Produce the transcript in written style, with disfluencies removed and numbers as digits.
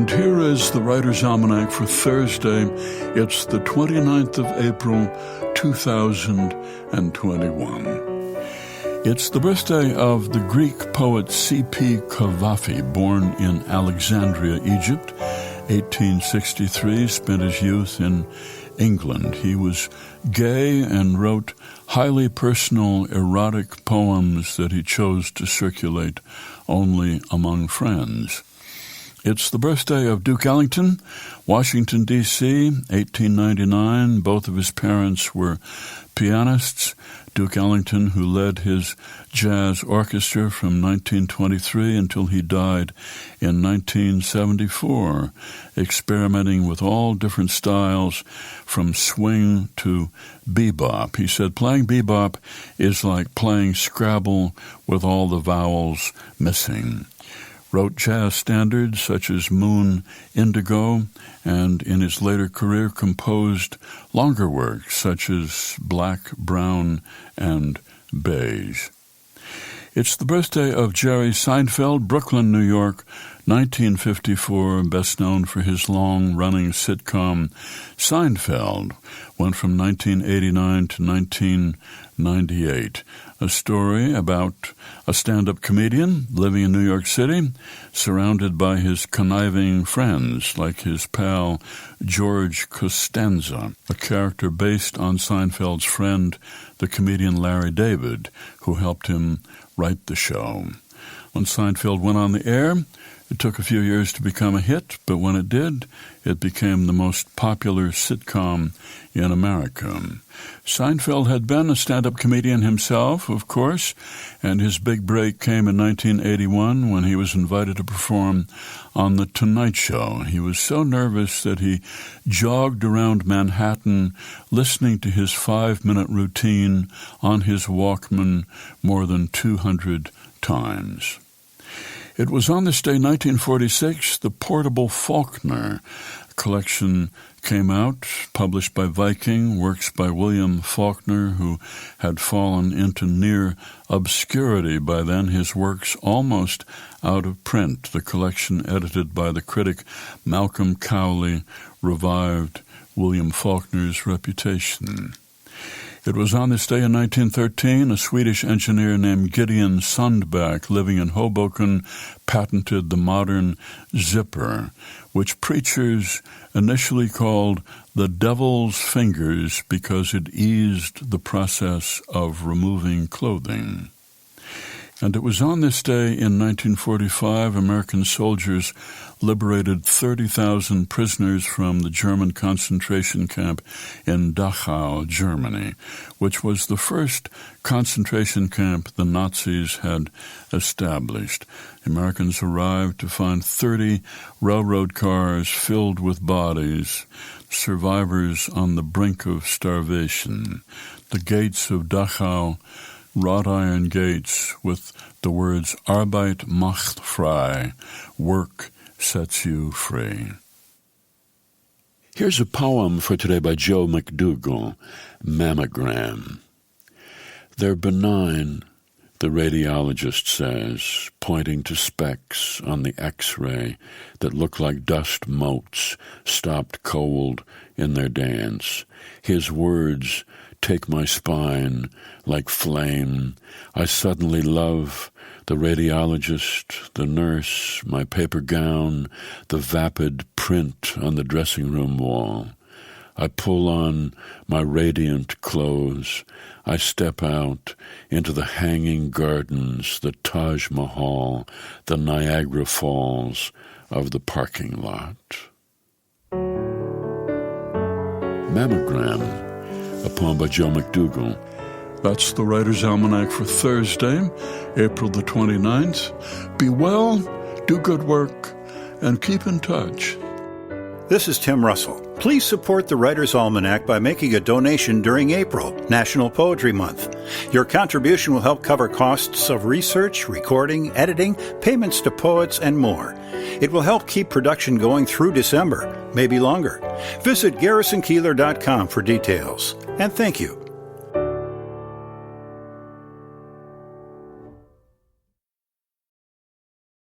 And here is the Writer's Almanac for Thursday. It's the 29th of April, 2021. It's the birthday of the Greek poet C.P. Cavafy, born in Alexandria, Egypt, 1863, spent his youth in England. He was gay and wrote highly personal, erotic poems that he chose to circulate only among friends. It's the birthday of Duke Ellington, Washington, D.C., 1899. Both of his parents were pianists. Duke Ellington, who led his jazz orchestra from 1923 until he died in 1974, experimenting with all different styles from swing to bebop. He said playing bebop is like playing Scrabble with all the vowels missing. Wrote jazz standards such as Moon Indigo, and in his later career composed longer works such as Black, Brown, and Beige. It's the birthday of Jerry Seinfeld, Brooklyn, New York, 1954, best known for his long-running sitcom Seinfeld, went from 1989 to 1998. A story about a stand-up comedian living in New York City, surrounded by his conniving friends like his pal George Costanza, a character based on Seinfeld's friend, the comedian Larry David, who helped him write the show. When Seinfeld went on the air, it took a few years to become a hit, but when it did, it became the most popular sitcom in America. Seinfeld had been a stand-up comedian himself, of course, and his big break came in 1981 when he was invited to perform on The Tonight Show. He was so nervous that he jogged around Manhattan listening to his 5-minute routine on his Walkman more than 200 times. It was on this day, 1946, the Portable Faulkner collection came out, published by Viking, works by William Faulkner, who had fallen into near obscurity by then, his works almost out of print. The collection, edited by the critic Malcolm Cowley, revived William Faulkner's reputation. It was on this day in 1913, a Swedish engineer named Gideon Sundback, living in Hoboken, patented the modern zipper, which preachers initially called the devil's fingers because it eased the process of removing clothing. And it was on this day in 1945 American soldiers liberated 30,000 prisoners from the German concentration camp in Dachau, Germany, which was the first concentration camp the Nazis had established. Americans arrived to find 30 railroad cars filled with bodies, survivors on the brink of starvation. The gates of Dachau, wrought iron gates with the words Arbeit macht frei, work sets you free. Here's a poem for today by Joe McDougall, Mammogram. They're benign, the radiologist says, pointing to specks on the X-ray that look like dust motes stopped cold in their dance. His words take my spine like flame. I suddenly love the radiologist, the nurse, my paper gown, the vapid print on the dressing room wall. I pull on my radiant clothes. I step out into the hanging gardens, the Taj Mahal, the Niagara Falls of the parking lot. Mammogram, a poem by Joe McDougall. That's the Writer's Almanac for Thursday, April the 29th. Be well, do good work, and keep in touch. This is Tim Russell. Please support the Writer's Almanac by making a donation during April, National Poetry Month. Your contribution will help cover costs of research, recording, editing, payments to poets, and more. It will help keep production going through December, maybe longer. Visit GarrisonKeillor.com for details. And thank you